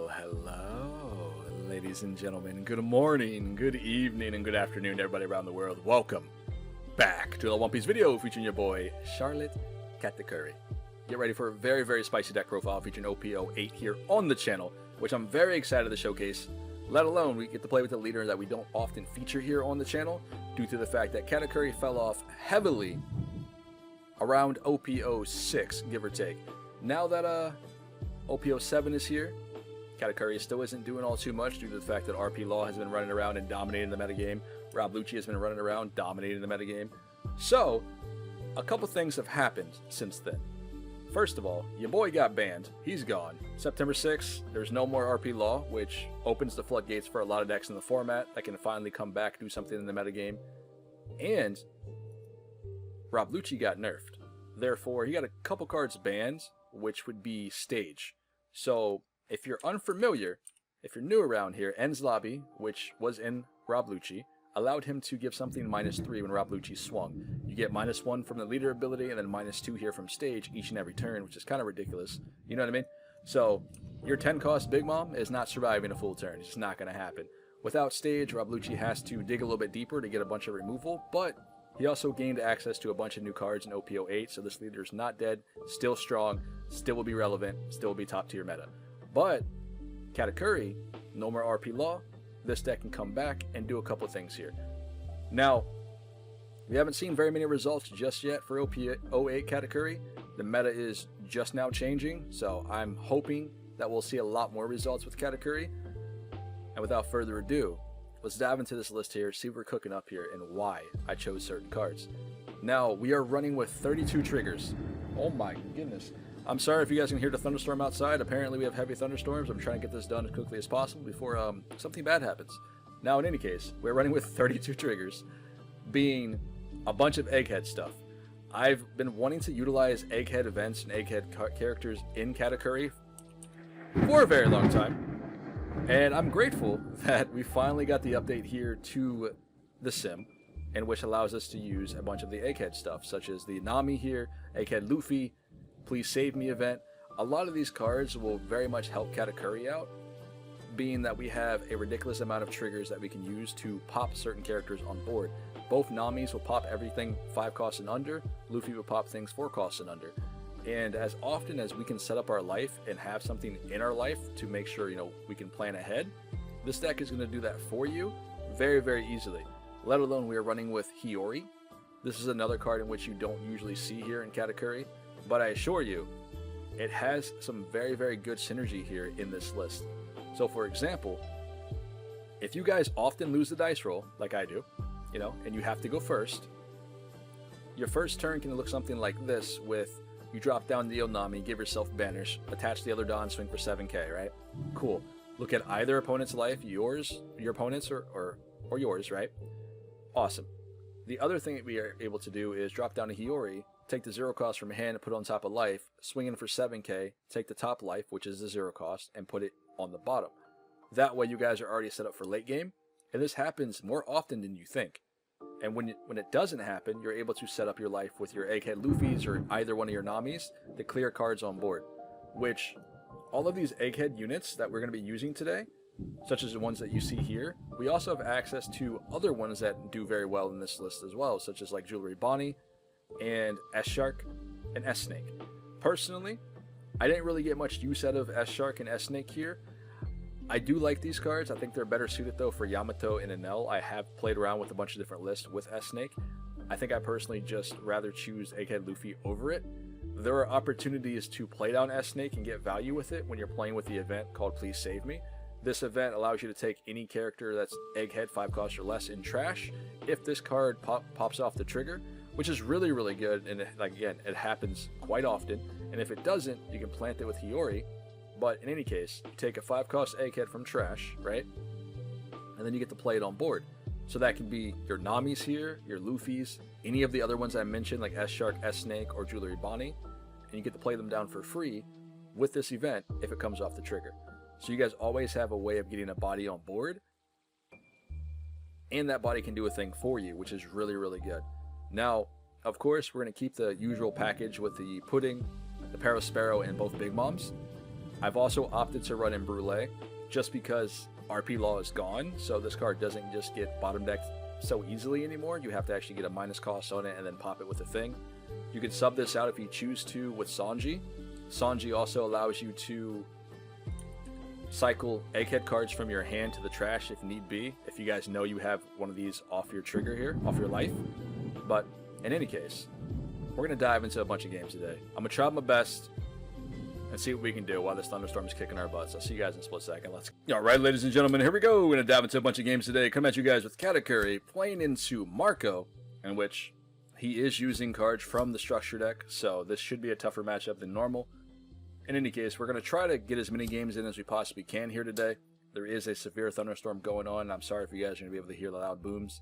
Well, hello, ladies and gentlemen. Good morning, good evening, and good afternoon to everybody around the world. Welcome back to the One Piece video featuring your boy, Charlotte Katakuri. Get ready for a very, very spicy deck profile featuring OP08 here on the channel, which I'm very excited to showcase. Let alone we get to play with a leader that we don't often feature here on the channel due to the fact that Katakuri fell off heavily around OP06, give or take. Now that OP07 is here, Katakuri still isn't doing all too much due to the fact that RP Law has been running around and dominating the metagame. Rob Lucci has been running around dominating the metagame. So, a couple things have happened since then. First of all, your boy got banned. He's gone. September 6th, there's no more RP Law, which opens the floodgates for a lot of decks in the format that can finally come back, do something in the metagame. And Rob Lucci got nerfed. Therefore, he got a couple cards banned, which would be Stage. So, if you're unfamiliar, if you're new around here, Ends Lobby, which was in Rob Lucci, allowed him to give something -3 when Rob Lucci swung. You get -1 from the leader ability and then -2 here from Stage each and every turn, which is kind of ridiculous. You know what I mean? So, your 10 cost Big Mom is not surviving a full turn. It's just not going to happen. Without Stage, Rob Lucci has to dig a little bit deeper to get a bunch of removal, but he also gained access to a bunch of new cards in OP08, so this leader is not dead, still strong, still will be relevant, still will be top tier meta. But Katakuri, no more RP Law, this deck can come back and do a couple things here. Now, we haven't seen very many results just yet for OP08 Katakuri. The meta is just now changing, so I'm hoping that we'll see a lot more results with Katakuri. And without further ado, let's dive into this list here, see what we're cooking up here, and why I chose certain cards. Now, we are running with 32 triggers. Oh my goodness. I'm sorry if you guys can hear the thunderstorm outside. Apparently we have heavy thunderstorms. I'm trying to get this done as quickly as possible before something bad happens. Now, in any case, we're running with 32 triggers, being a bunch of Egghead stuff. I've been wanting to utilize Egghead events and Egghead characters in Katakuri for a very long time. And I'm grateful that we finally got the update here to the sim, and which allows us to use a bunch of the Egghead stuff, such as the Nami here, Egghead Luffy, Please Save Me event. A lot of these cards will very much help Katakuri out, being that we have a ridiculous amount of triggers that we can use to pop certain characters on board. Both Namis will pop everything 5 costs and under, Luffy will pop things 4 costs and under. And as often as we can set up our life and have something in our life to make sure, we can plan ahead, this deck is going to do that for you very, very easily. Let alone we are running with Hiyori. This is another card in which you don't usually see here in Katakuri, but I assure you, it has some very, very good synergy here in this list. So for example, if you guys often lose the dice roll, like I do, and you have to go first, your first turn can look something like this with you drop down the Nami, give yourself Banish, attach the other Don, swing for 7k, right? Cool. Look at either opponent's life, yours, your opponent's, or yours, right? Awesome. The other thing that we are able to do is drop down to Hiyori, take the 0 cost from hand and put it on top of life, swing in for 7k, take the top life, which is the 0 cost, and put it on the bottom. That way you guys are already set up for late game, and this happens more often than you think. And when it doesn't happen, you're able to set up your life with your Egghead Luffy's or either one of your Namis to clear cards on board. Which, all of these Egghead units that we're going to be using today, such as the ones that you see here, we also have access to other ones that do very well in this list as well, such as like Jewelry Bonnie, and S-Shark, and S-Snake. Personally, I didn't really get much use out of S-Shark and S-Snake here. I do like these cards. I think they're better suited though for Yamato and Enel. I have played around with a bunch of different lists with S-Snake. I think I personally just rather choose Egghead Luffy over it. There are opportunities to play down S-Snake and get value with it when you're playing with the event called Please Save Me. This event allows you to take any character that's Egghead 5 cost or less in trash if this card pops off the trigger, which is really, really good. And again, it happens quite often. And if it doesn't, you can plant it with Hiyori. But in any case, you take a 5 cost Egghead from trash, right? And then you get to play it on board. So that can be your Namis here, your Luffy's, any of the other ones I mentioned like S-Shark, S-Snake, or Jewelry Bonnie. And you get to play them down for free with this event if it comes off the trigger. So you guys always have a way of getting a body on board. And that body can do a thing for you, which is really, really good. Now, of course, we're going to keep the usual package with the Pudding, the Parasparrow, and both Big Moms. I've also opted to run in Brûlée just because RP Law is gone, so this card doesn't just get bottom decked so easily anymore. You have to actually get a minus cost on it and then pop it with a thing. You can sub this out if you choose to with Sanji. Sanji also allows you to cycle Egghead cards from your hand to the trash if need be, if you guys know you have one of these off your trigger here, off your life. But in any case, we're going to dive into a bunch of games today. I'm going to try my best and see what we can do while this thunderstorm is kicking our butts. I'll see you guys in a split second. Let's go. All right, ladies and gentlemen, here we go. We're going to dive into a bunch of games today. Come at you guys with Katakuri playing into Marco, in which he is using cards from the structure deck, so this should be a tougher matchup than normal. In any case, we're going to try to get as many games in as we possibly can here today. There is a severe thunderstorm going on. I'm sorry if you guys are going to be able to hear the loud booms,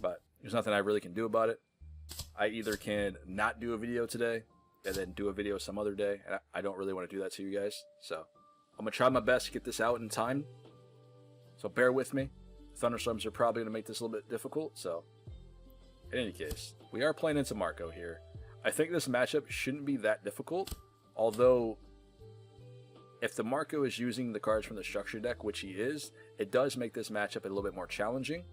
but there's nothing I really can do about it. I either can not do a video today and then do a video some other day, and I don't really want to do that to you guys. So I'm going to try my best to get this out in time, so bear with me. Thunderstorms are probably going to make this a little bit difficult, so in any case, we are playing into Marco here. I think this matchup shouldn't be that difficult, although if the Marco is using the cards from the structure deck, which he is, it does make this matchup a little bit more challenging,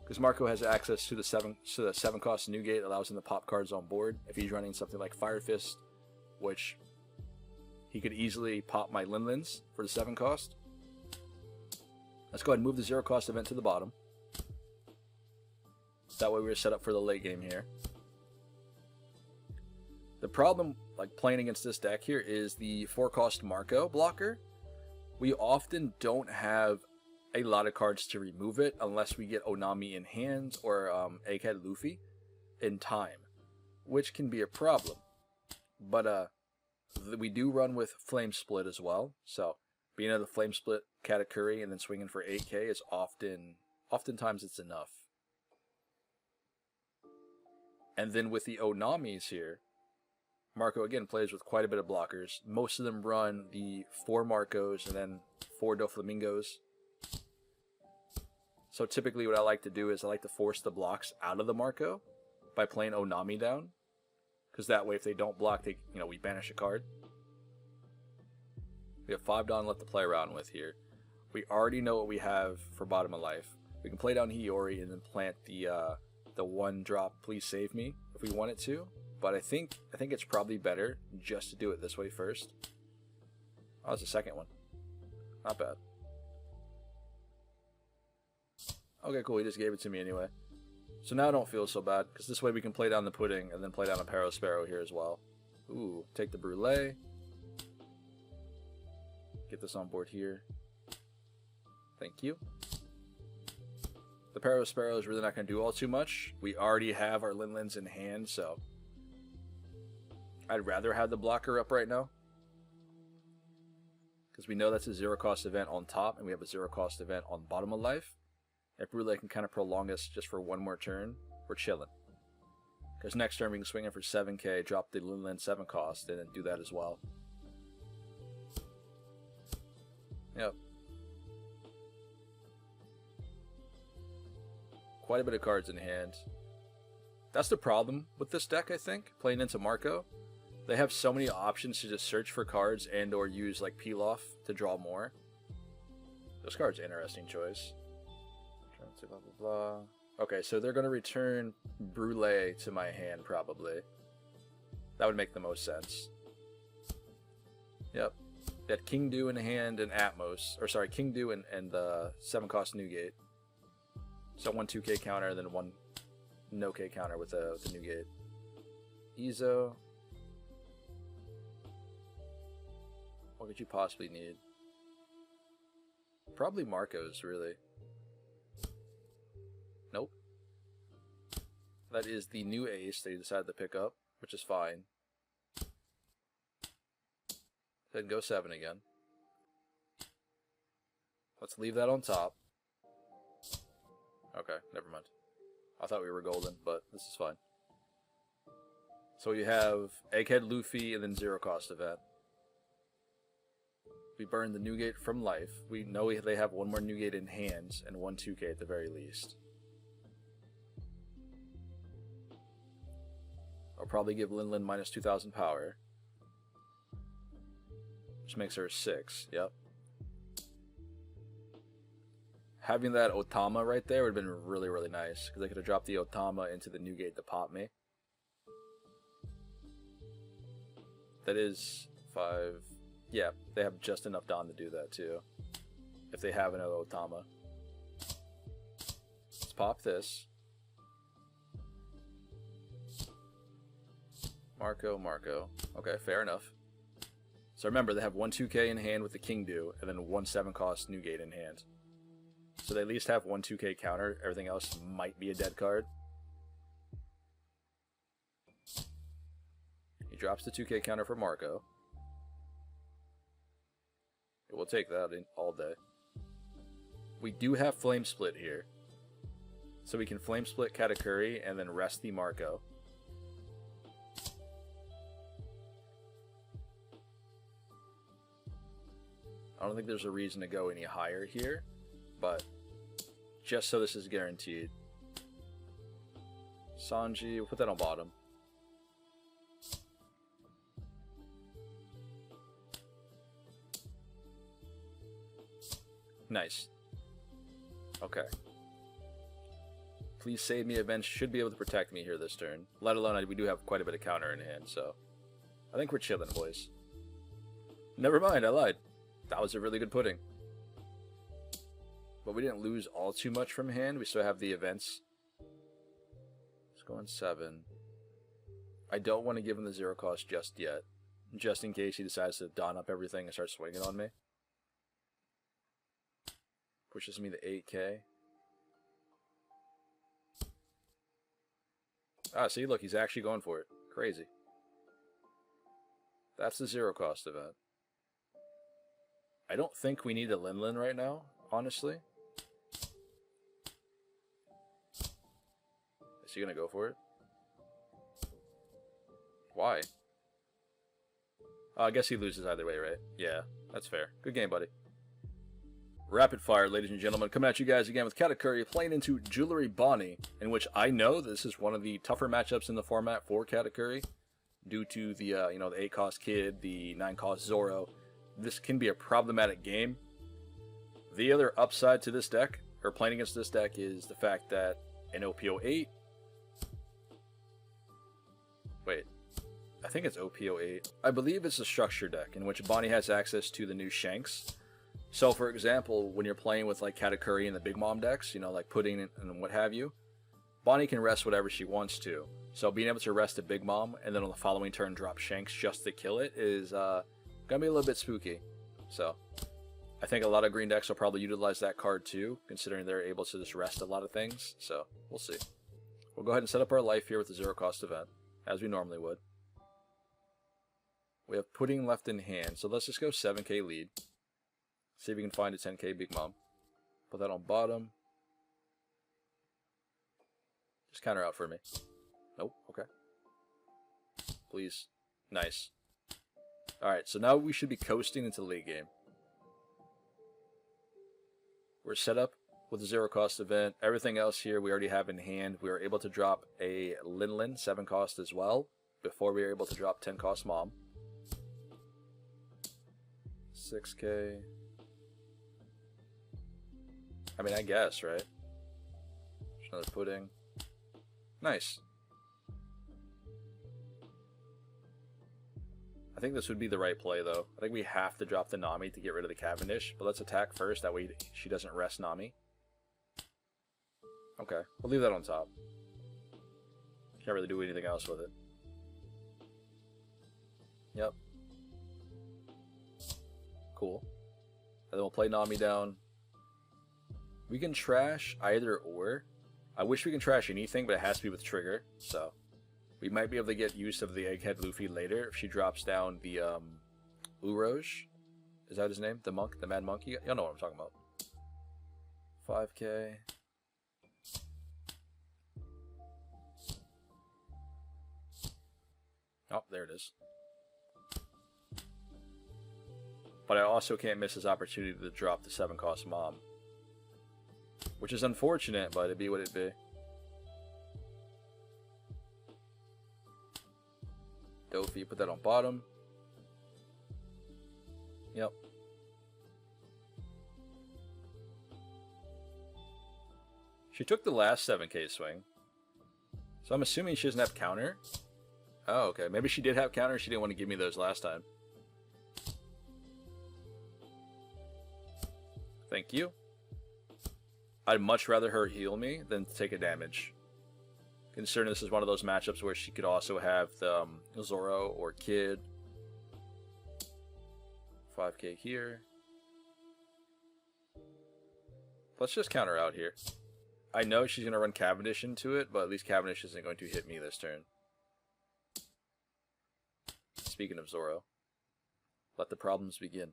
because Marco has access to the 7 cost Newgate, allows him to pop cards on board. If he's running something like Fire Fist, which he could easily pop my Linlins for the 7 cost. Let's go ahead and move the 0 cost event to the bottom. That way we're set up for the late game here. The problem, like, playing against this deck here is the 4 cost Marco blocker. We often don't have a lot of cards to remove it unless we get Onami in hand or Egghead Luffy in time, which can be a problem. But we do run with Flame Split as well, so being able to Flame Split Katakuri and then swinging for 8k is oftentimes it's enough. And then with the Onamis here, Marco again plays with quite a bit of blockers. Most of them run the 4 Marcos and then 4 Doflamingos. So typically what I like to do is I like to force the blocks out of the Marco by playing Onami down, because that way if they don't block, they, we banish a card. We have 5 Dawn left to play around with here. We already know what we have for bottom of life. We can play down Hiyori and then plant the 1-drop Please Save Me if we wanted to, but I think it's probably better just to do it this way first. Oh, that's the second one. Not bad. Okay, cool, he just gave it to me anyway. So now I don't feel so bad, because this way we can play down the Pudding and then play down a Pawseplays here as well. Ooh, take the Brûlée. Get this on board here. Thank you. The Pawseplays is really not going to do all too much. We already have our Linlins in hand, so I'd rather have the blocker up right now, because we know that's a 0 cost event on top, and we have a 0 cost event on bottom of life. If Brûlée can kind of prolong us just for one more turn, we're chilling. Because next turn we can swing in for 7k, drop the Linlin 7 cost, and then do that as well. Yep. Quite a bit of cards in hand. That's the problem with this deck, I think, playing into Marco. They have so many options to just search for cards and or use like peel off to draw more. This card's an interesting choice. Blah, blah, blah. Okay, so they're going to return Brûlée to my hand, probably. That would make the most sense. Yep. That King Dew in hand and Atmos. Or sorry, King Dew and the 7 cost Newgate. So 1 2k counter and then 1 no K counter with the Newgate. Izo. What could you possibly need? Probably Marcos, really. Nope. That is the new ace that you decided to pick up, which is fine. Then go 7 again. Let's leave that on top. Okay, never mind. I thought we were golden, but this is fine. So you have Egghead Luffy and then 0 cost event. We burn the Newgate from life. We know they have 1 more Newgate in hands and 1 2k at the very least. I'll probably give Linlin minus 2000 power. which makes her 6. Yep. Having that Otama right there would have been really, really nice, because I could have dropped the Otama into the new gate to pop me. That is 5. Yeah, they have just enough Dawn to do that too, if they have an Otama. Let's pop this. Marco. Okay, fair enough. So remember, they have 1 2K in hand with the King Do, and then 1 7 cost new gate in hand. So they at least have 1 2K counter. Everything else might be a dead card. He drops the 2K counter for Marco. We'll take that in all day. We do have Flame Split here. So we can Flame Split Katakuri and then rest the Marco. I don't think there's a reason to go any higher here, but just so this is guaranteed. Sanji, we'll put that on bottom. Nice. Okay. Please save me. Events should be able to protect me here this turn. Let alone we do have quite a bit of counter in hand, so I think we're chilling, boys. Never mind, I lied. That was a really good pudding. But we didn't lose all too much from hand. We still have the events. Let's go on 7. I don't want to give him the 0 cost just yet, just in case he decides to don up everything and start swinging on me. Pushes me to 8K. Ah, see, look, he's actually going for it. Crazy. That's the 0 cost event. I don't think we need a Lin right now, honestly. Is he gonna go for it? Why? I guess he loses either way, right? Yeah, that's fair. Good game, buddy. Rapid fire, ladies and gentlemen, coming at you guys again with Katakuri playing into Jewelry Bonnie, in which I know this is one of the tougher matchups in the format for Katakuri, due to the the 8 cost Kid, the 9 cost Zoro. This can be a problematic game. The other upside to this deck, or playing against this deck, is the fact that in OP08, wait, I think it's OP08. I believe it's a structure deck in which Bonnie has access to the new Shanks. So, for example, when you're playing with like Katakuri and the Big Mom decks, like Pudding and what have you, Bonnie can rest whatever she wants to. So being able to rest a Big Mom and then on the following turn drop Shanks just to kill it is gonna be a little bit spooky. So I think a lot of green decks will probably utilize that card too, considering they're able to just rest a lot of things. So we'll see. We'll go ahead and set up our life here with the 0 cost event, as we normally would. We have Pudding left in hand, so let's just go 7K lead. See if we can find a 10K Big Mom. Put that on bottom. Just counter out for me. Nope, okay. Please. Nice. Alright, so now we should be coasting into the late game. We're set up with a 0 cost event. Everything else here we already have in hand. We were able to drop a Lin 7 cost as well, before we were able to drop 10 cost Mom. 6K. I mean, I guess, right? There's another Pudding. Nice. I think this would be the right play, though. I think we have to drop the Nami to get rid of the Cavendish, but let's attack first. That way she doesn't rest Nami. Okay, we'll leave that on top. Can't really do anything else with it. Yep. Cool. And then we'll play Nami down. We can trash either or. I wish we can trash anything, but it has to be with Trigger, so we might be able to get use of the Egghead Luffy later if she drops down the Uroj. Is that his name? The monk? The Mad Monkey? Y'all know what I'm talking about. 5K. Oh, there it is. But I also can't miss this opportunity to drop the 7 cost Mom. Which is unfortunate, but it'd be what it'd be. Dofi, put that on bottom. Yep. She took the last 7k swing. So I'm assuming she doesn't have counter. Oh, okay. Maybe she did have counter. She didn't want to give me those last time. Thank you. I'd much rather her heal me than take a damage. Considering this is one of those matchups where she could also have the Zoro or Kid. 5k here. Let's just counter out here. I know she's going to run Cavendish into it, but at least Cavendish isn't going to hit me this turn. Speaking of Zoro, let the problems begin.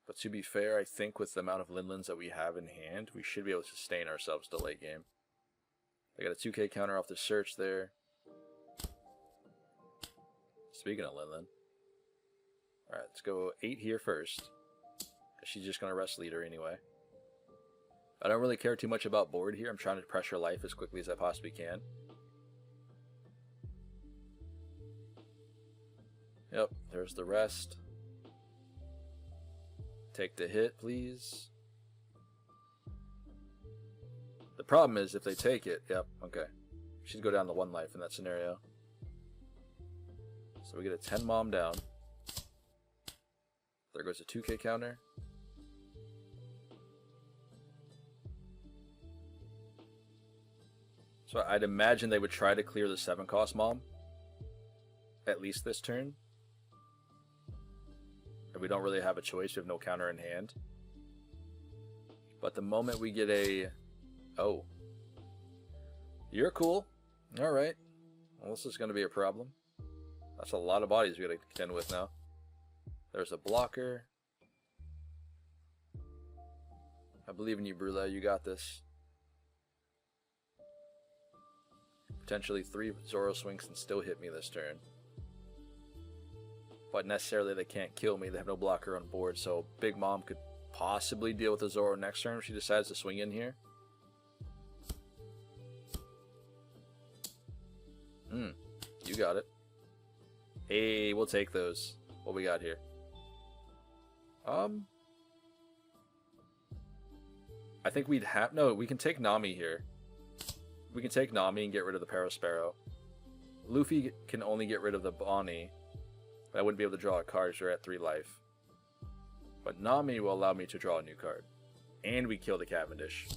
But to be fair, I think with the amount of Linlins that we have in hand, we should be able to sustain ourselves to late game. I got a 2k counter off the search there. Speaking of Linlin. Alright, let's go 8 here first. Because she's just going to rest leader anyway. I don't really care too much about board here. I'm trying to pressure life as quickly as I possibly can. Yep, there's the rest. Take the hit, please. The problem is if they take it, yep, okay. She'd go down to 1 life in that scenario. So we get a 10 mom down. There goes a 2k counter. So I'd imagine they would try to clear the 7 cost mom. At least this turn. And we don't really have a choice. We have no counter in hand. But the moment we get a... Oh. You're cool. Alright. Well, this is going to be a problem. That's a lot of bodies we got to contend with now. There's a blocker. I believe in you, Brule. You got this. Potentially 3 Zoro swings can still hit me this turn. But necessarily they can't kill me. They have no blocker on board. So Big Mom could possibly deal with the Zoro next turn if she decides to swing in here. You got it. Hey, we'll take those. What we got here? I think we'd have... No, we can take Nami here. We can take Nami and get rid of the Parasparrow. Luffy can only get rid of the Bonnie. I wouldn't be able to draw a card because we're at 3 life. But Nami will allow me to draw a new card. And we kill the Cavendish.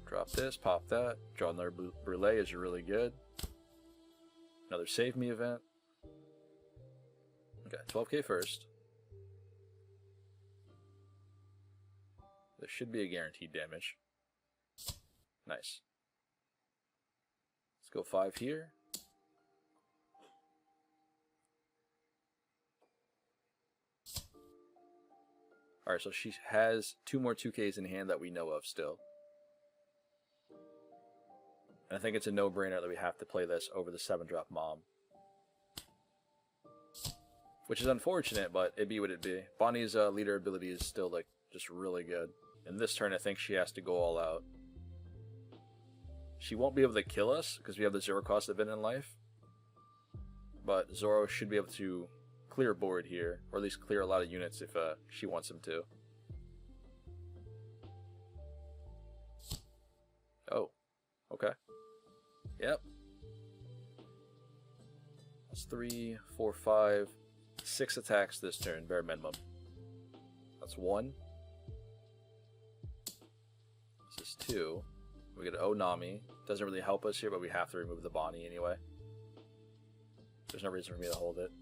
Drop this, pop that. Draw another Brule is really good. Another Save Me event. Okay, 12k first. There should be a guaranteed damage. Nice. Let's go 5 here. Alright, so she has 2 more 2Ks in hand that we know of still. And I think it's a no-brainer that we have to play this over the 7-drop Mom. Which is unfortunate, but it'd be what it'd be. Bonnie's leader ability is still, like, just really good. And this turn, I think she has to go all out. She won't be able to kill us, because we have the 0 cost event in life. But Zoro should be able to clear board here, or at least clear a lot of units if she wants him to. Oh, okay. Yep. That's 3, 4, 5, 6 attacks this turn, bare minimum. That's 1. This is 2. We get Onami. Doesn't really help us here, but we have to remove the Bonnie anyway. There's no reason for me to hold it.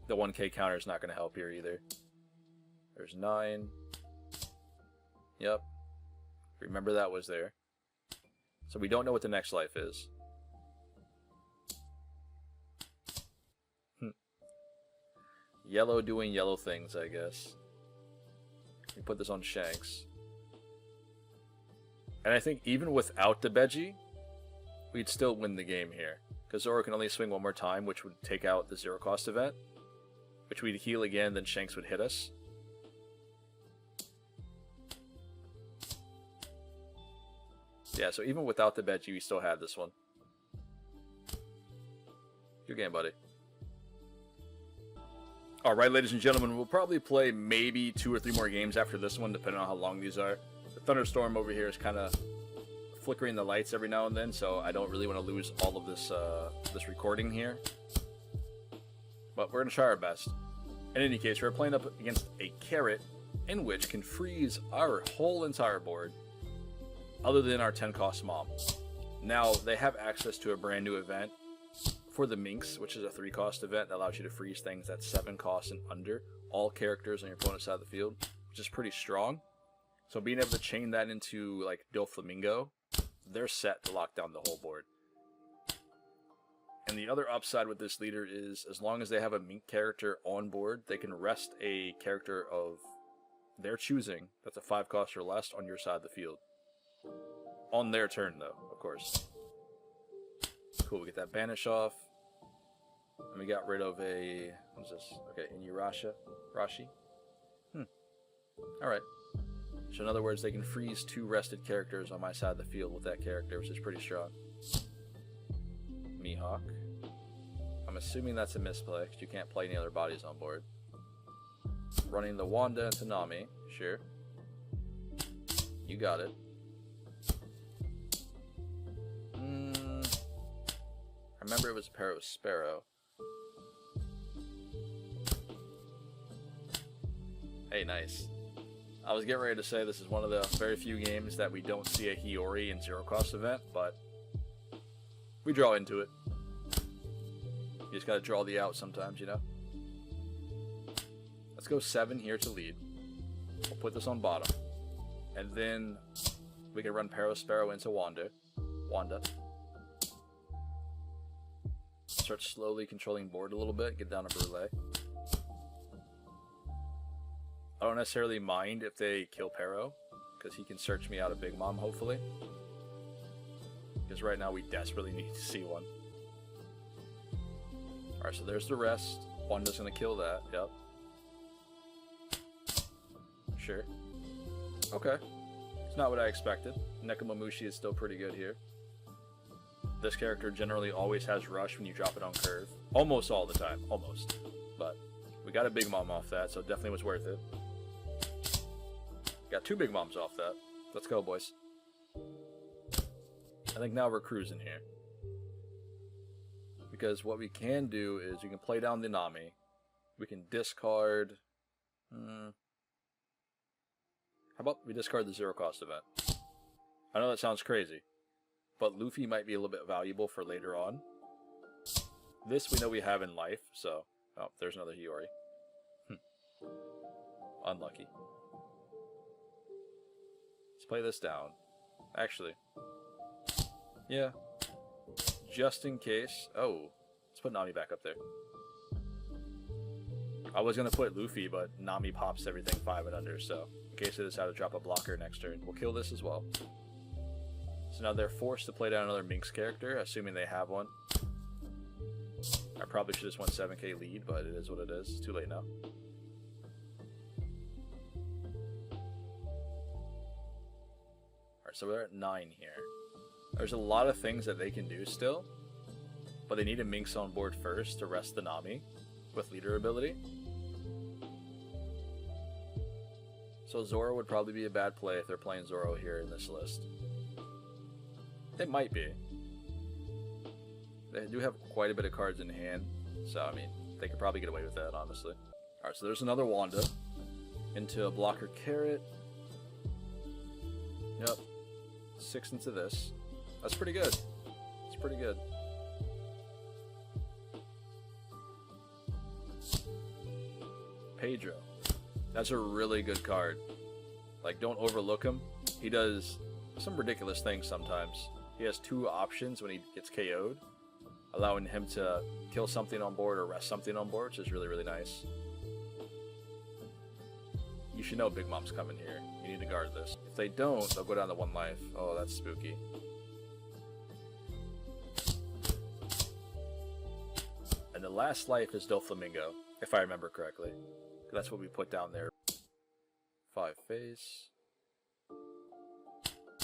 The 1k counter is not going to help here either. There's 9. Yep. Remember that was there. So we don't know what the next life is. Yellow doing yellow things, I guess. We put this on Shanks. And I think even without the Beji, we'd still win the game here. Because Zoro can only swing 1 more time, which would take out the 0 cost event. Which we'd heal again, then Shanks would hit us. Yeah, so even without the Beji, we still had this one. Good game, buddy. Alright, ladies and gentlemen, we'll probably play maybe 2 or 3 more games after this one, depending on how long these are. The thunderstorm over here is kind of flickering the lights every now and then, so I don't really want to lose all of this this recording here. But we're going to try our best. In any case, we're playing up against a carrot, in which can freeze our whole entire board, other than our 10-cost mom. Now, they have access to a brand new event for the Minx, which is a 3-cost event that allows you to freeze things at 7 costs and under, all characters on your opponent's side of the field, which is pretty strong. So being able to chain that into, like, Doflamingo, they're set to lock down the whole board. And the other upside with this leader is, as long as they have a Mink character on board, they can rest a character of their choosing that's a 5-cost or less on your side of the field. On their turn, though, of course. Cool, we get that banish off. And we got rid of a... what is this? Okay, Rashi. Alright. So in other words, they can freeze 2 rested characters on my side of the field with that character, which is pretty strong. Mihawk. I'm assuming that's a misplay, because you can't play any other bodies on board. Running the Wanda into Nami. Sure. You got it. I remember it was Pawsparrow. Hey, nice. I was getting ready to say this is one of the very few games that we don't see a Hiyori in 0-cost event, but we draw into it. You just gotta draw the out sometimes, you know? Let's go 7 here to lead. We'll put this on bottom. And then we can run Pawsparrow into Wanda. Start slowly controlling board a little bit, get down to Brule. I don't necessarily mind if they kill Pero, because he can search me out a Big Mom, hopefully. Because right now we desperately need to see one. Alright, so there's the rest. Wanda's gonna kill that, yep. Sure. Okay. It's not what I expected. Nekomamushi is still pretty good here. This character generally always has Rush when you drop it on curve. Almost all the time. Almost. But we got a Big Mom off that, so it definitely was worth it. Got 2 Big Moms off that. Let's go, boys. I think now we're cruising here. Because what we can do is we can play down the Nami. We can discard... How about we discard the 0-cost event? I know that sounds crazy, but Luffy might be a little bit valuable for later on. This we know we have in life, so... oh, there's another Hiyori. Unlucky. Let's play this down. Actually. Yeah. Just in case... oh, let's put Nami back up there. I was going to put Luffy, but Nami pops everything 5 and under, so... in case they decide to drop a blocker next turn. We'll kill this as well. So now they're forced to play down another Minx character, assuming they have one. I probably should just went 7k lead, but it is what it is. It's too late now. Alright, so we're at 9 here. There's a lot of things that they can do still, but they need a Minx on board first to rest the Nami with leader ability. So Zoro would probably be a bad play if they're playing Zoro here in this list. It might be. They do have quite a bit of cards in hand, so I mean, they could probably get away with that, honestly. Alright, so there's another Wanda into a blocker carrot. Yep. 6 into this. That's pretty good. It's pretty good. Pedro. That's a really good card. Like, don't overlook him. He does some ridiculous things sometimes. He has 2 options when he gets KO'd, allowing him to kill something on board or rest something on board, which is really, really nice. You should know Big Mom's coming here. You need to guard this. If they don't, they'll go down to 1 life. Oh, that's spooky. And the last life is Doflamingo, if I remember correctly. That's what we put down there. 5 face.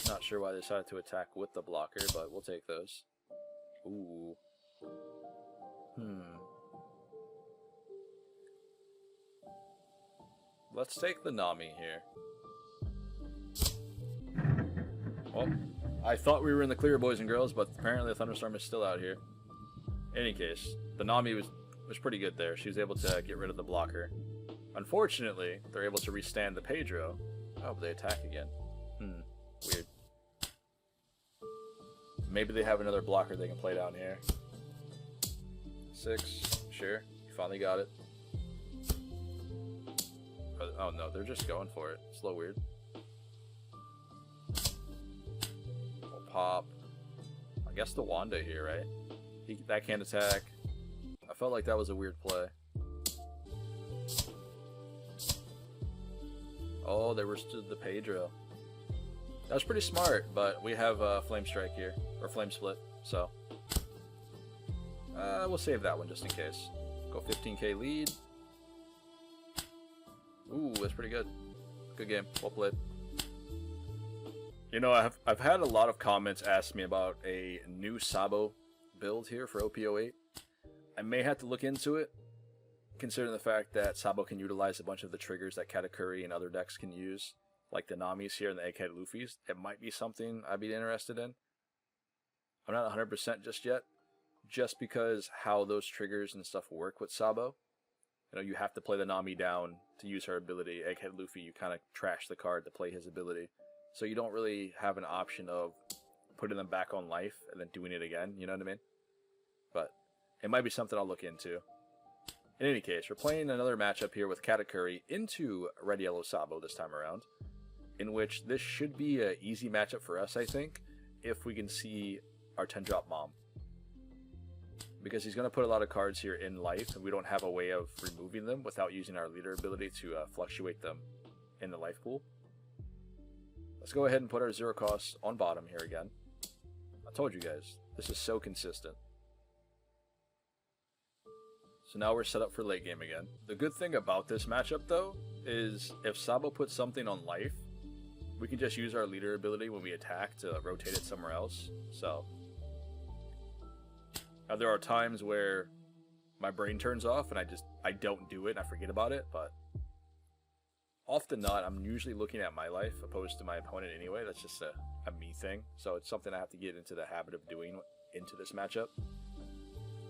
Not sure why they decided to attack with the blocker, but we'll take those. Ooh. Let's take the Nami here. Well, I thought we were in the clear, boys and girls, but apparently the Thunderstorm is still out here. In any case, the Nami was pretty good there. She was able to get rid of the blocker. Unfortunately, they're able to restand the Pedro. Oh, but they attack again. Weird. Maybe they have another blocker they can play down here. 6, sure. You finally got it. Oh no, they're just going for it. It's a little weird. We'll pop. I guess the Wanda here, right? That can't attack. I felt like that was a weird play. Oh, they withstood the Pedro. That was pretty smart, but we have Flame Strike here, or Flame Split, so we'll save that one just in case. Go 15k lead. Ooh, that's pretty good. Good game. Well played. You know, I've had a lot of comments ask me about a new Sabo build here for OP08. I may have to look into it, considering the fact that Sabo can utilize a bunch of the triggers that Katakuri and other decks can use, like the Namis here and the Egghead Luffy's. It might be something I'd be interested in. I'm not 100% just yet, just because how those triggers and stuff work with Sabo. You know, you have to play the Nami down to use her ability. Egghead Luffy, you kind of trash the card to play his ability. So you don't really have an option of putting them back on life and then doing it again, you know what I mean? But it might be something I'll look into. In any case, we're playing another matchup here with Katakuri into Red Yellow Sabo this time around, in which this should be an easy matchup for us, I think, if we can see our 10-drop Mom. Because he's going to put a lot of cards here in life, and we don't have a way of removing them without using our leader ability to fluctuate them in the life pool. Let's go ahead and put our 0 cost on bottom here again. I told you guys, this is so consistent. So now we're set up for late game again. The good thing about this matchup, though, is if Sabo puts something on life, we can just use our leader ability when we attack to rotate it somewhere else. So now there are times where my brain turns off and I don't do it and I forget about it, but often not. I'm usually looking at my life opposed to my opponent anyway. That's just a me thing. So it's something I have to get into the habit of doing into this matchup.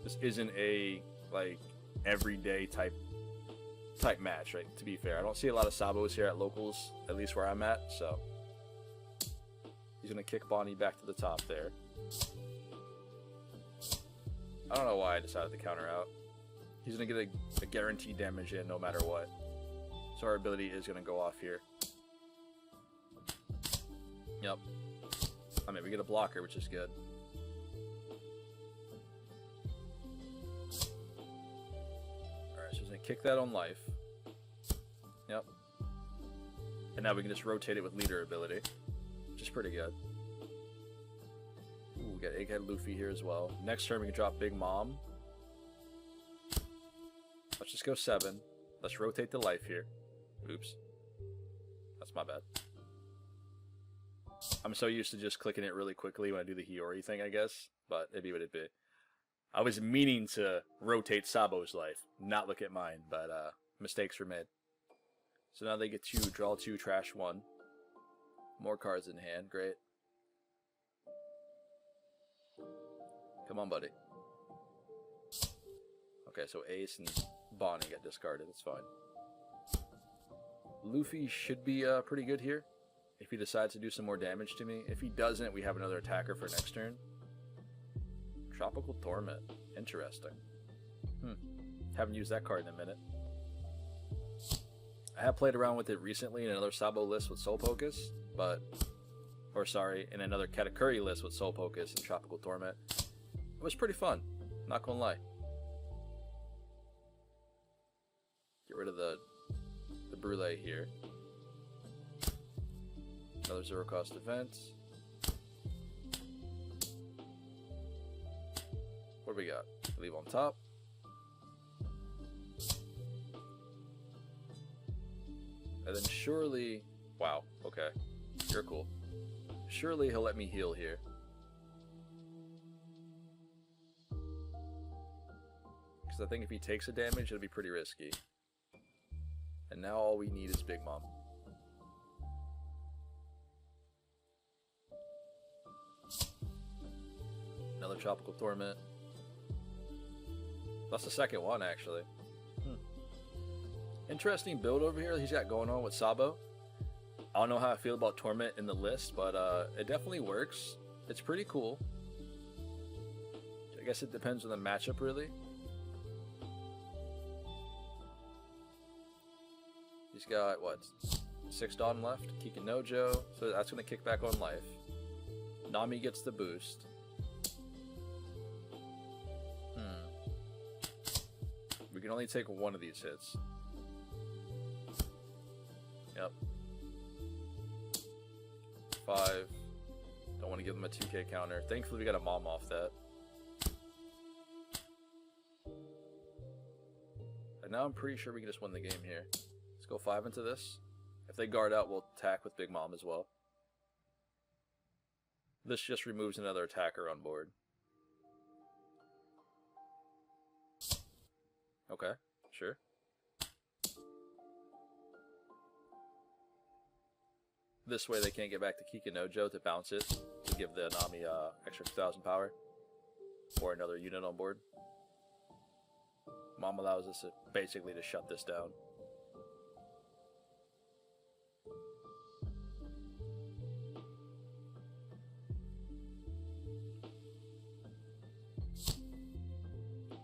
This isn't a like everyday type match, right? To be fair, I don't see a lot of Sabos here at locals, at least where I'm at. So he's gonna kick Bonnie back to the top there. I don't know why I decided to counter out. He's gonna get a guaranteed damage in no matter what. So our ability is gonna go off here. Yep. I mean, we get a blocker, which is good. So he's going to kick that on life. Yep. And now we can just rotate it with leader ability, which is pretty good. Ooh, we got Egghead Luffy here as well. Next turn we can drop Big Mom. Let's just go 7. Let's rotate the life here. Oops. That's my bad. I'm so used to just clicking it really quickly when I do the Hiyori thing, I guess. But it'd be what it'd be. I was meaning to rotate Sabo's life, not look at mine, but mistakes were made. So now they get to draw 2, trash 1. More cards in hand, great. Come on, buddy. Okay, so Ace and Bonnie got discarded, that's fine. Luffy should be pretty good here, if he decides to do some more damage to me. If he doesn't, we have another attacker for next turn. Tropical Torment. Interesting. Haven't used that card in a minute. I have played around with it recently in another Sabo list with Soul Pocus, in another Katakuri list with Soul Pocus and Tropical Torment. It was pretty fun, not gonna lie. Get rid of the Brule here. Another 0 cost event. What do we got? Leave on top. And then surely... Wow, okay. You're cool. Surely he'll let me heal here. because I think if he takes a damage, it'll be pretty risky. And now all we need is Big Mom. Another Tropical Torment. That's the second one, actually. Interesting build over here he's got going on with Sabo. I don't know how I feel about Torment in the list, but it definitely works. It's pretty cool. I guess it depends on the matchup, really. He's got, what, 6 Dawn left? Kikinojo, so that's going to kick back on life. Nami gets the boost. We can only take one of these hits. Yep. 5. Don't want to give them a 2k counter. Thankfully we got a mom off that. And now I'm pretty sure we can just win the game here. Let's go 5 into this. If they guard out, we'll attack with Big Mom as well. This just removes another attacker on board. Okay, sure. This way they can't get back to Kikinojo to bounce it, to give the Nami extra 2,000 power. Or another unit on board. Mom allows us to basically to shut this down.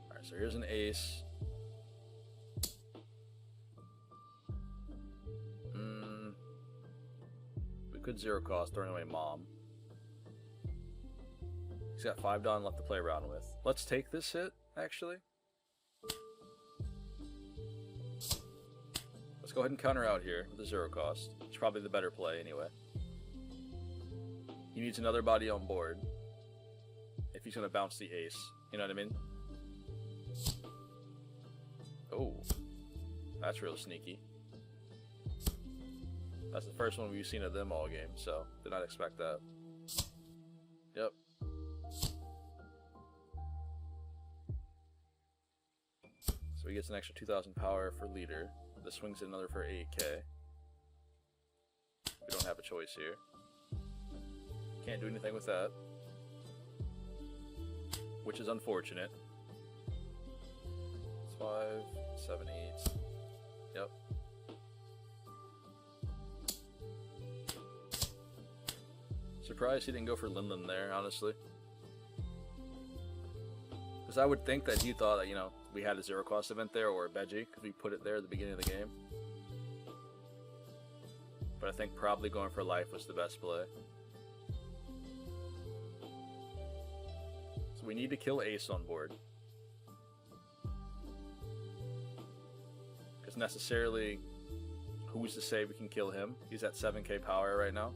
Alright, so here's an ace. Good zero cost, throwing away Mom. He's got 5 Dawn left to play around with. Let's take this hit, actually. Let's go ahead and counter out here with the zero cost. It's probably the better play anyway. He needs another body on board if he's going to bounce the ace. You know what I mean? Oh, that's real sneaky. That's the first one we've seen of them all game, so did not expect that. Yep. So he gets an extra 2,000 power for leader. This swings another for 8k. We don't have a choice here. Can't do anything with that. Which is unfortunate. It's 5, 7, 8. Yep. Surprised he didn't go for Linlin there, honestly. Because I would think that he thought that, you know, we had a zero cost event there, or a Beji, because we put it there at the beginning of the game. But I think probably going for life was the best play. So we need to kill Ace on board. Because necessarily, who's to say we can kill him? He's at 7k power right now.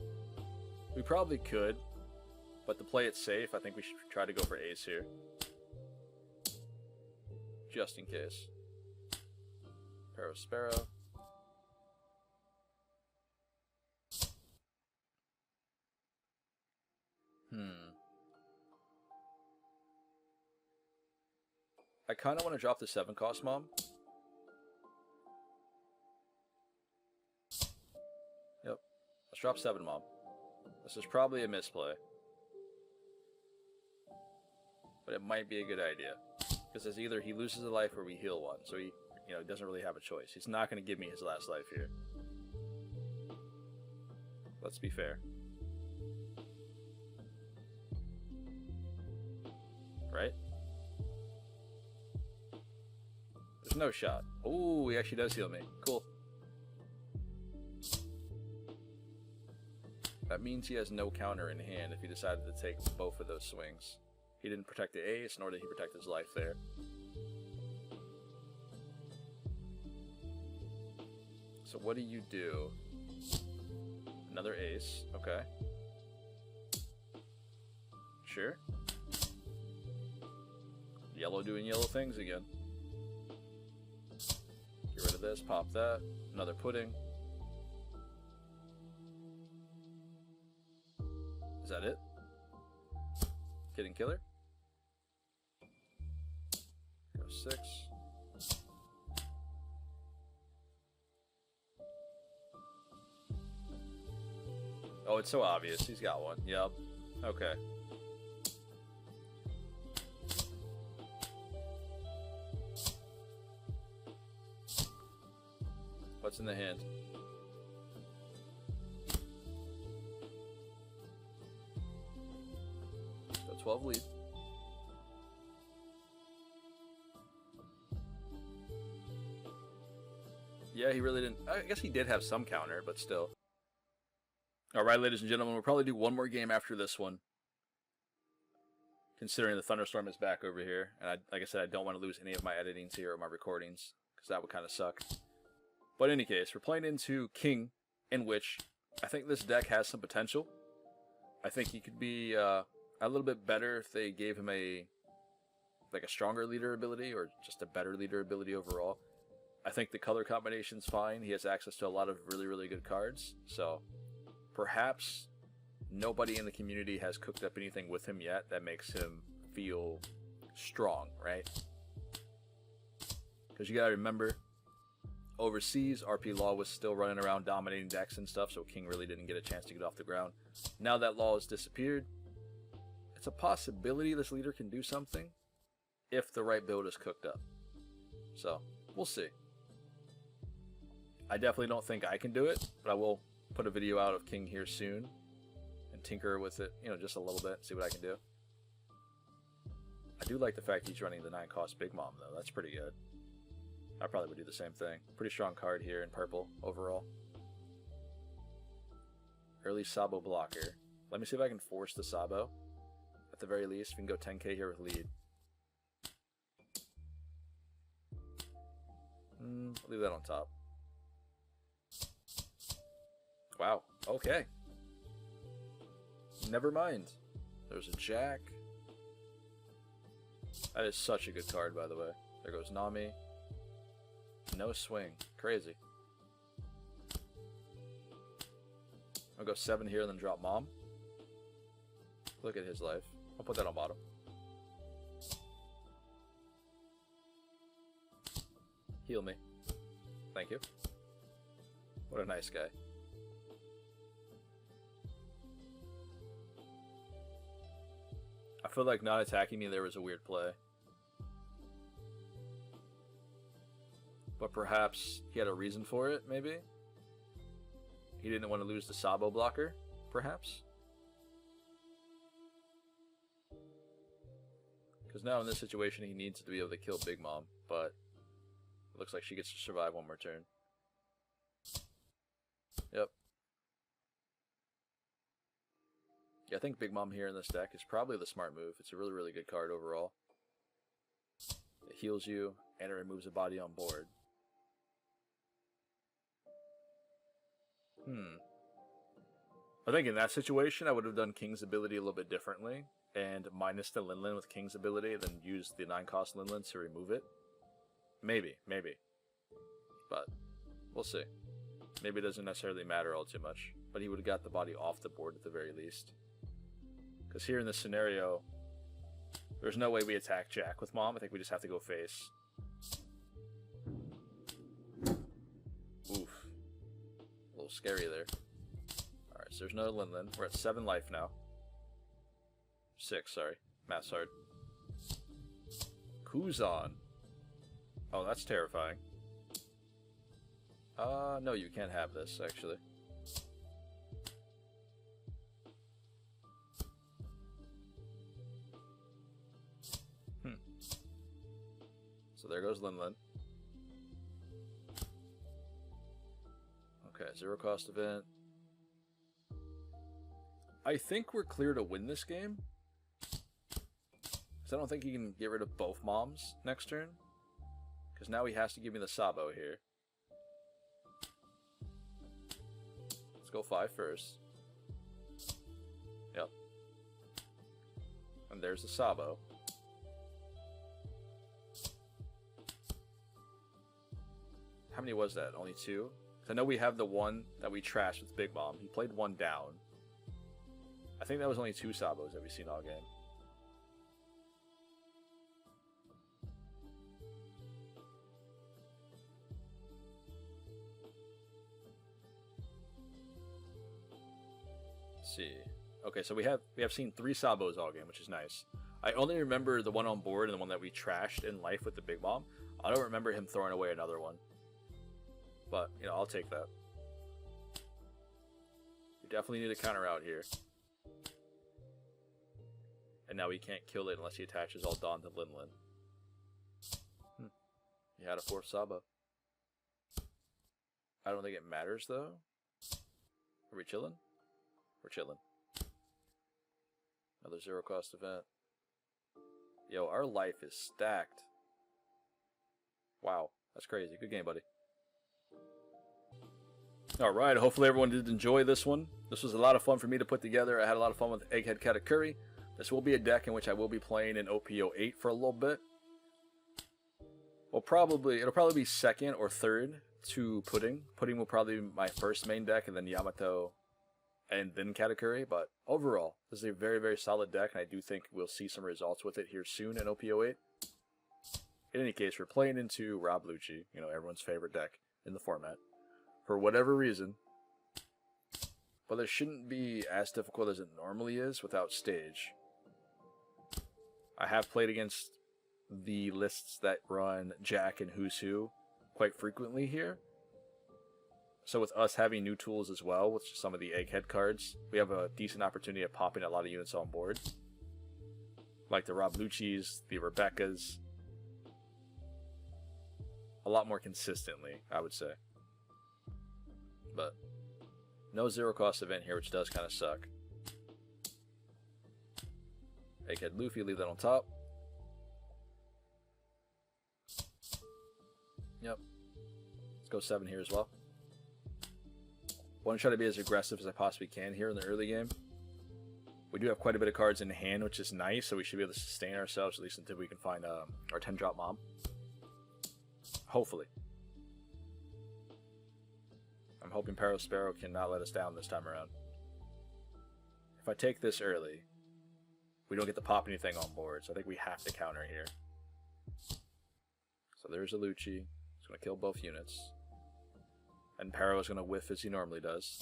We probably could, but to play it safe, I think we should try to go for Ace here. Just in case. Sparrow. I kind of want to drop the 7 cost Mom. Yep. Let's drop 7 Mom. This is probably a misplay. But it might be a good idea. Because it's either he loses a life or we heal one. So he, you know, doesn't really have a choice. He's not going to give me his last life here. Let's be fair. Right? There's no shot. Oh, he actually does heal me. Cool. That means he has no counter in hand if he decided to take both of those swings. He didn't protect the ace, nor did he protect his life there. So what do? Another ace, okay. Sure. Yellow doing yellow things again. Get rid of this, pop that. Another pudding. Is that it? Kidding killer? Go 6. it's so obvious. He's got one. Yep. Okay. What's in the hand? So 12 lead. Yeah, he really didn't. I guess he did have some counter, but still. Alright, ladies and gentlemen, we'll probably do one more game after this one. Considering the thunderstorm is back over here. And like I said, I don't want to lose any of my editings here or my recordings, because that would kind of suck. But in any case, we're playing into King, in which I think this deck has some potential. I think he could be a little bit better if they gave him a stronger leader ability, or just a better leader ability overall. I think the color combination's fine. He has access to a lot of really, really good cards. So perhaps nobody in the community has cooked up anything with him yet that makes him feel strong, right? Because you gotta remember, overseas, RP Law was still running around dominating decks and stuff, so King really didn't get a chance to get off the ground. Now that Law has disappeared, it's a possibility this leader can do something if the right build is cooked up. So, we'll see. I definitely don't think I can do it, but I will put a video out of King here soon and tinker with it, you know, just a little bit, see what I can do. I do like the fact he's running the 9-cost Big Mom, though. That's pretty good. I probably would do the same thing. Pretty strong card here in purple overall. Early Sabo blocker. Let me see if I can force the Sabo. At the very least, we can go 10k here with lead. I'll leave that on top. Wow, okay. Never mind. There's a Jack. That is such a good card, by the way. There goes Nami. No swing. Crazy. I'll go 7 here and then drop Mom. Look at his life. I'll put that on bottom. Heal me. Thank you. What a nice guy. I feel like not attacking me there was a weird play. But perhaps he had a reason for it, maybe? He didn't want to lose the Sabo blocker, perhaps? Because now in this situation he needs to be able to kill Big Mom, but it looks like she gets to survive one more turn. Yep. Yeah, I think Big Mom here in this deck is probably the smart move. It's a really, really good card overall. It heals you, and it removes a body on board. I think in that situation, I would have done King's ability a little bit differently, and minus the Linlin with King's ability, then use the 9-cost Linlin to remove it. Maybe. But, we'll see. Maybe it doesn't necessarily matter all too much, but he would have got the body off the board at the very least. Because here in this scenario, there's no way we attack Jack with Mom. I think we just have to go face. Oof. A little scary there. Alright, so there's no Linlin. We're at 7 life now. 6, sorry. Math's hard. Kuzan. Oh, that's terrifying. No, you can't have this, actually. So there goes Linlin. Okay, 0-cost event. I think we're clear to win this game. Because I don't think he can get rid of both Moms next turn. Because now he has to give me the Sabo here. Let's go 5 first. Yep. And there's the Sabo. How many was that? Only 2? Because I know we have the one that we trashed with Big Mom. He played 1 down. I think that was only 2 Sabos that we've seen all game. Let's see. Okay, so we have seen 3 Sabos all game, which is nice. I only remember the one on board and the one that we trashed in life with the Big Mom. I don't remember him throwing away another one. But, you know, I'll take that. We definitely need a counter out here. And now he can't kill it unless he attaches all Dawn to Linlin. He had a 4th Sabo. I don't think it matters, though. Are we chilling? We're chilling. Another 0 cost event. Yo, our life is stacked. Wow, that's crazy. Good game, buddy. Alright, hopefully everyone did enjoy this one. This was a lot of fun for me to put together. I had a lot of fun with Egghead Katakuri. This will be a deck in which I will be playing in OP08 for a little bit. It'll probably be second or third to Pudding. Pudding will probably be my first main deck, and then Yamato, and then Katakuri. But overall, this is a very, very solid deck, and I do think we'll see some results with it here soon in OP08. In any case, we're playing into Rob Lucci, you know, everyone's favorite deck in the format, for whatever reason. But this shouldn't be as difficult as it normally is without stage. I have played against the lists that run Jack and Who's Who quite frequently here. So with us having new tools as well, with some of the Egghead cards, we have a decent opportunity of popping a lot of units on board. Like the Rob Lucci's, the Rebecca's. A lot more consistently, I would say. But no 0 cost event here, which does kind of suck. Egghead Luffy, leave that on top. Yep. Let's go 7 here as well. Want to try to be as aggressive as I possibly can here in the early game. We do have quite a bit of cards in hand, which is nice, so we should be able to sustain ourselves, at least until we can find our 10-drop mom. Hopefully. I'm hoping Sparrow cannot let us down this time around. If I take this early, we don't get to pop anything on board, so I think we have to counter here. So there's a Lucci. He's going to kill both units. And Paro is going to whiff as he normally does.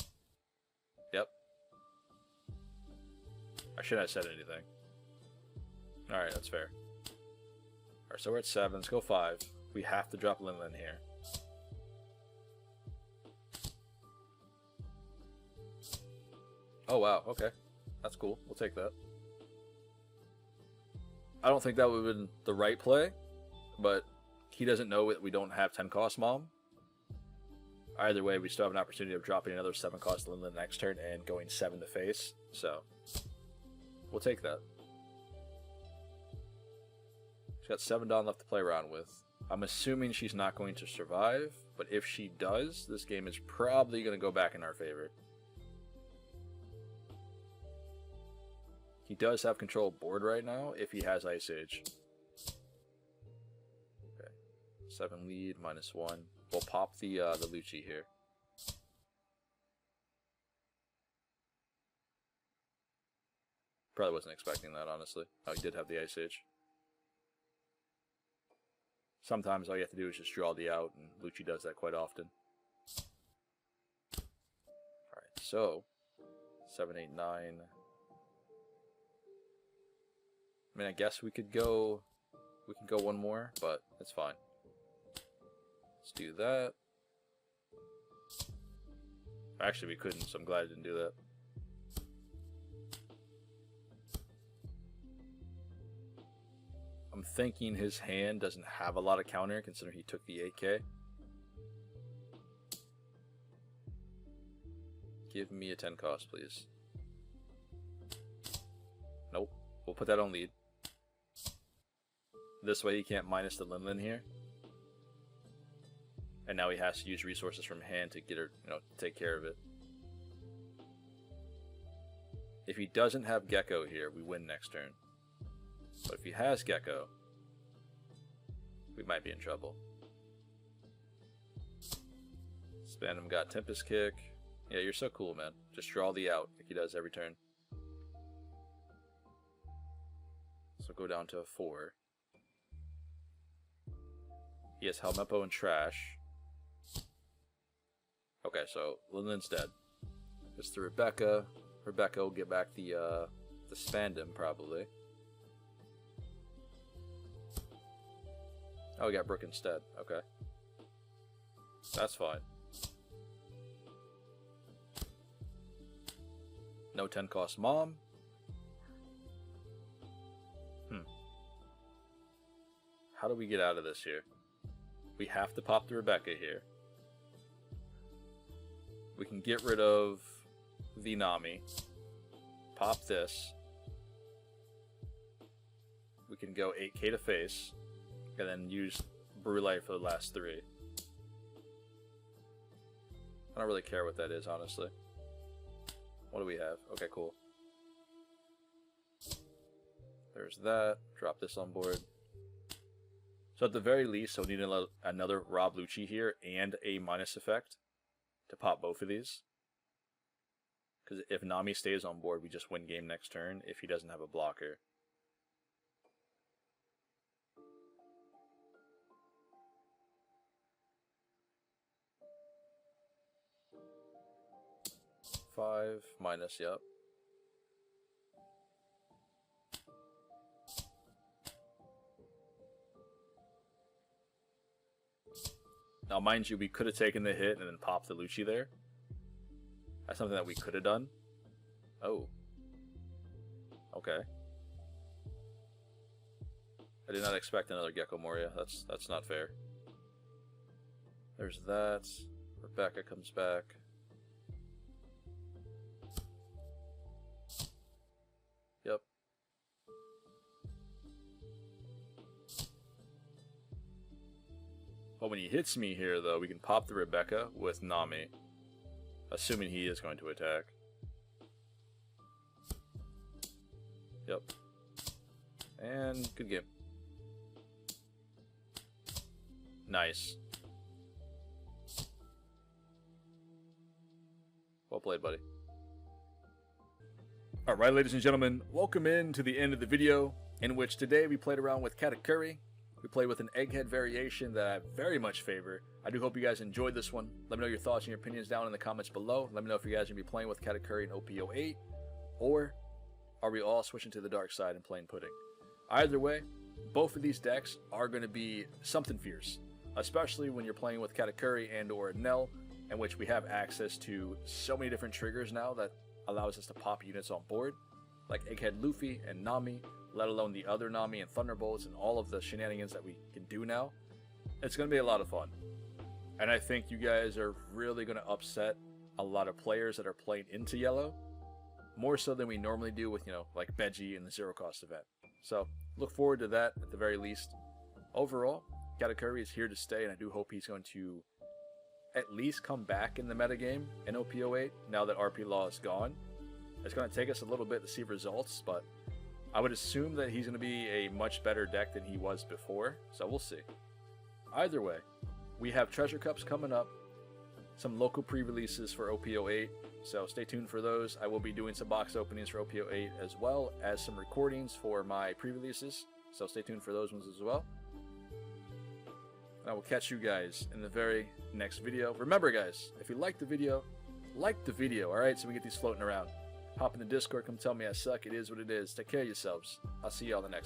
Yep. I shouldn't have said anything. Alright, that's fair. Alright, so we're at 7. Let's go 5. We have to drop Linlin here. Oh wow, okay. That's cool. We'll take that. I don't think that would have been the right play, but he doesn't know that we don't have 10 cost mom. Either way, we still have an opportunity of dropping another 7 cost Linlin next turn and going 7 to face, so we'll take that. She's got 7 Dawn left to play around with. I'm assuming she's not going to survive, but if she does, this game is probably going to go back in our favor. He does have control of board right now if he has Ice Age. Okay. 7 lead, -1. We'll pop the Lucci here. Probably wasn't expecting that, honestly. Oh, he did have the Ice Age. Sometimes all you have to do is just draw the out, and Lucci does that quite often. Alright, so 7, 8, 9. I mean, I guess we could go one more, but it's fine. Let's do that. Actually, we couldn't, so I'm glad I didn't do that. I'm thinking his hand doesn't have a lot of counter, considering he took the 8K. Give me a 10 cost, please. Nope. We'll put that on lead. This way he can't minus the Linlin here. And now he has to use resources from hand to get her, take care of it. If he doesn't have Gecko here, we win next turn. But if he has Gecko, we might be in trouble. Spandam got Tempest Kick. Yeah, you're so cool, man. Just draw the out like he does every turn. So go down to a 4. He has Helmeppo and Trash. Okay, so Linlin's dead. It's the Rebecca. Rebecca will get back the Spandam, probably. Oh, we got Brooke instead. Okay. That's fine. No 10 cost Mom. How do we get out of this here? We have to pop the Rebecca here. We can get rid of the Nami. Pop this. We can go 8k to face. And then use Brule for the last 3. I don't really care what that is, honestly. What do we have? Okay, cool. There's that. Drop this on board. So at the very least, I'll need another Rob Lucci here and a minus effect to pop both of these. Because if Nami stays on board, we just win game next turn if he doesn't have a blocker. Five minus, yep. Now, mind you, we could have taken the hit and then popped the Lucci there. That's something that we could have done. Oh. Okay. I did not expect another Gecko Moria. That's not fair. There's that. Rebecca comes back. Yep. But when he hits me here, though, we can pop the Rebecca with Nami. Assuming he is going to attack. Yep. And good game. Nice. Well played, buddy. Alright, ladies and gentlemen, welcome in to the end of the video, in which today we played around with Katakuri. We played with an Egghead variation that I very much favor. I do hope you guys enjoyed this one. Let me know your thoughts and your opinions down in the comments below. Let me know if you guys are going to be playing with Katakuri and OP08, or are we all switching to the dark side and playing Pudding? Either way, both of these decks are going to be something fierce, especially when you're playing with Katakuri and or Nell, in which we have access to so many different triggers now that allows us to pop units on board, like Egghead Luffy and Nami, let alone the other Nami and Thunderbolts and all of the shenanigans that we can do now. It's going to be a lot of fun. And I think you guys are really going to upset a lot of players that are playing into yellow, more so than we normally do with, like Beji in the zero cost event. So look forward to that at the very least. Overall, Katakuri is here to stay, and I do hope he's going to at least come back in the metagame in OP08 now that RP Law is gone. It's going to take us a little bit to see results, but I would assume that he's going to be a much better deck than he was before, so we'll see. Either way, we have Treasure Cups coming up, some local pre-releases for OP08, so stay tuned for those. I will be doing some box openings for OP08 as well as some recordings for my pre-releases, so stay tuned for those ones as well. And I will catch you guys in the very next video. Remember guys, if you like the video, alright, so we get these floating around. Hop in the Discord, come tell me I suck, it is what it is. Take care of yourselves. I'll see you all in the next one.